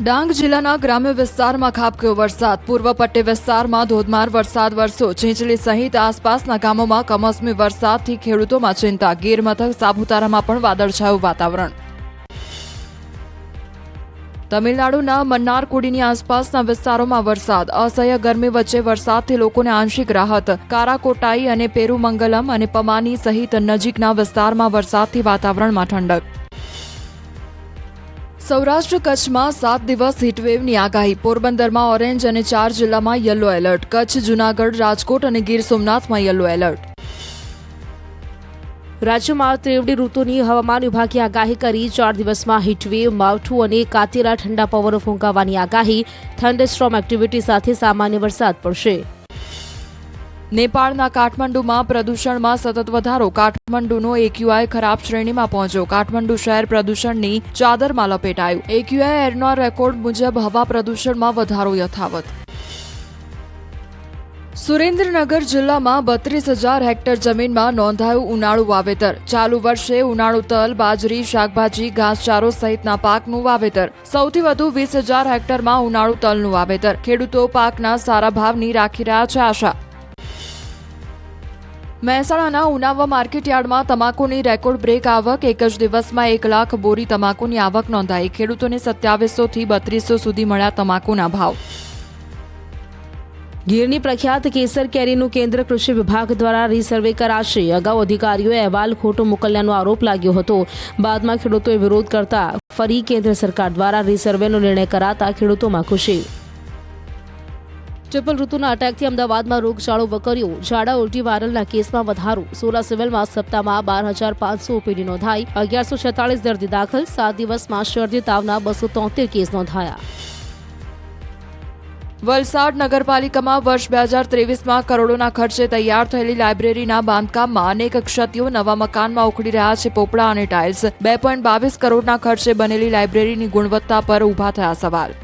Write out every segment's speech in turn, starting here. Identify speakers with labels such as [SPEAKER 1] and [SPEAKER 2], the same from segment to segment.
[SPEAKER 1] ડાંગ જિલ્લાના ગ્રામ્ય વિસ્તારમાં ખાબક્યો વરસાદ. પૂર્વ પટ્ટી વિસ્તારમાં ધોધમાર વરસાદ વરસ્યો. ચીંચલી સહિત આસપાસના ગામોમાં કમોસમી વરસાદથી ખેડૂતોમાં ચિંતા. ગીર મથક સાપુતારામાં પણ વાદળછાયું વાતાવરણ. તમિલનાડુના મન્નારકુડીની આસપાસના વિસ્તારોમાં વરસાદ. અસહ્ય ગરમી વચ્ચે વરસાદથી લોકોને આંશિક રાહત. કારાકોટાઈ અને પેરુમંગલમ અને પમાની સહિત નજીકના વિસ્તારમાં વરસાદથી વાતાવરણમાં ઠંડક. સૌરાષ્ટ્ર કચ્છમાં 7 દિવસ હીટવેવની આગાહી. પોરબંદરમાં ઓરેન્જ અને 4 જિલ્લામાં યલો એલર્ટ. કચ્છ, જૂનાગઢ, રાજકોટ અને ગીર સોમનાથમાં યલો એલર્ટ.
[SPEAKER 2] રાજ્યમાં ત્રેવડી ઋતુની હવામાન વિભાગે આગાહી કરી. 4 દિવસમાં હીટવેવ, માવઠું અને કાતિલા ઠંડા પવનો ફૂંકાવાની આગાહી. થંડરસ્ટોર્મ એક્ટિવિટી સાથે સામાન્ય વરસાદ પડશે.
[SPEAKER 1] નેપાળના કાઠમંડુમાં પ્રદૂષણમાં સતત વધારો. કાઠમંડુનો એક્યુઆઈ ખરાબ શ્રેણીમાં પહોંચ્યો. કાઠમંડુ શહેર પ્રદૂષણની ચાદરમાં લપેટાયું. એક્યુઆઈ એરના રેકોર્ડ મુજબ હવા પ્રદૂષણમાં વધારો યથાવત. સુરેન્દ્રનગર જિલ્લામાં 32,000 હેક્ટર જમીનમાં નોંધાયું ઉનાળુ વાવેતર. ચાલુ વર્ષે ઉનાળુ તલ, બાજરી, શાકભાજી, ઘાસચારો સહિતના પાકનું વાવેતર. સૌથી વધુ 20,000 હેક્ટરમાં ઉનાળુ તલનું વાવેતર. ખેડૂતો પાકના સારા ભાવની રાખી રહ્યા છે આશા. મહેસાણાના ઉનાવા માર્કેટયાર્ડમાં તમાકુની રેકોર્ડ બ્રેક આવક. એક જ દિવસમાં 1 લાખ બોરી તમાકુની આવક નોંધાઈ. ખેડૂતોને 2700 થી 3200 સુધી મળ્યા તમાકુના ભાવ.
[SPEAKER 2] ગીરની પ્રખ્યાત કેસર કેરીનું કેન્દ્ર કૃષિ વિભાગ દ્વારા રીસર્વે કરાશે. અગાઉ અધિકારીઓએ અહેવાલ ખોટો મોકલ્યાનો આરોપ લાગ્યો હતો. બાદમાં ખેડૂતોએ વિરોધ કરતા ફરી કેન્દ્ર સરકાર દ્વારા રીસર્વેનો નિર્ણય કરાતા ખેડૂતોમાં ખુશી. ટ્રિપલ ઋતુના અટેકથી અમદાવાદમાં રોગચાળો વકર્યો. ઝાડા ઉલટી વાયરલના કેસમાં વધારો. સોલા સિવિલમાં સપ્તાહમાં 12,500 ઓપીડી નોંધાઈ. 1146 દર્દી દાખલ. 7 દિવસમાં શરદી તાવના 273 કેસ નોંધાયા.
[SPEAKER 1] વલસાડ નગરપાલિકામાં વર્ષ 2023માં કરોડોના ખર્ચે તૈયાર થયેલી લાઇબ્રેરીના બાંધકામમાં અનેક ક્ષતિઓ. નવા મકાનમાં ઉખડી રહ્યા છે પોપડા અને ટાઇલ્સ. 2.22 કરોડના ખર્ચે બનેલી લાઇબ્રેરીની ગુણવત્તા પર ઊભા થયા સવાલ.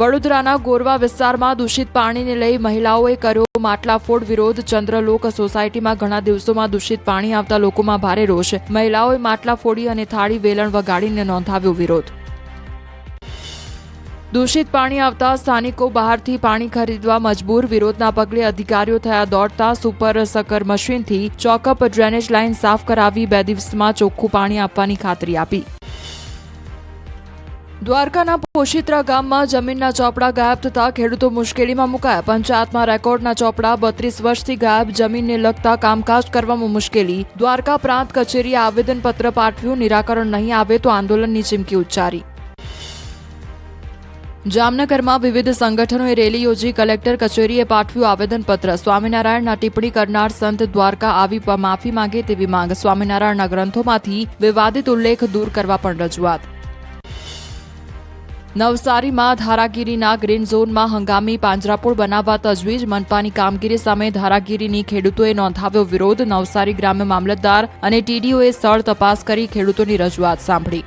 [SPEAKER 1] વડોદરાના ગોરવા વિસ્તારમાં દૂષિત પાણીને લઈ મહિલાઓએ કર્યો માટલાફોડ વિરોધ. ચંદ્રલોક સોસાયટીમાં ઘણા દિવસોમાં દૂષિત પાણી આવતા લોકોમાં ભારે રોષ. મહિલાઓએ માટલા ફોડી અને થાળી વેલણ વગાડીને નોંધાવ્યો વિરોધ. દૂષિત પાણી આવતા સ્થાનિકો બહારથી પાણી ખરીદવા મજબૂર. વિરોધના પગલે અધિકારીઓ થયા દોડતા. સુપર સકર મશીનથી ચોકઅપ ડ્રેનેજ લાઇન સાફ કરાવી. 2 દિવસમાં ચોખ્ખું પાણી આપવાની ખાતરી આપી. દ્વારકાના પોશિત્રા ગામમાં જમીનના ચોપડા ગાયબ થતા ખેડૂતો મુશ્કેલીમાં મુકાયા. પંચાયતમાં રેકોર્ડના ચોપડા. 32 વર્ષથી ગાયબ જમીનને લગતા કામકાજ કરવામાં મુશ્કેલી. દ્વારકા પ્રાંત કચેરીએ આવેદનપત્ર પાઠવ્યું. નિરાકરણ નહીં આવે તો આંદોલનની ચીમકી ઉચ્ચારી. જામનગરમાં વિવિધ સંગઠનોએ રેલી યોજી. કલેક્ટર કચેરીએ પાઠવ્યું આવેદનપત્ર. સ્વામિનારાયણના ટિપ્પણી કરનાર સંત દ્વારકા આવી માફી માંગે તેવી માંગ. સ્વામિનારાયણના ગ્રંથોમાંથી વિવાદિત ઉલ્લેખ દૂર કરવા પણ રજૂઆત. નવસારીમાં ધારાગીરીના ગ્રીન ઝોનમાં હંગામી પાંજરાપોળ બનાવવા તજવીજ. મનપાની કામગીરી સામે ધારાગીરીની ખેડૂતોએ નોંધાવ્યો વિરોધ. નવસારી ગ્રામ્ય મામલતદાર અને ટીડીઓએ સ્થળ તપાસ કરી ખેડૂતોની રજૂઆત સાંભળી.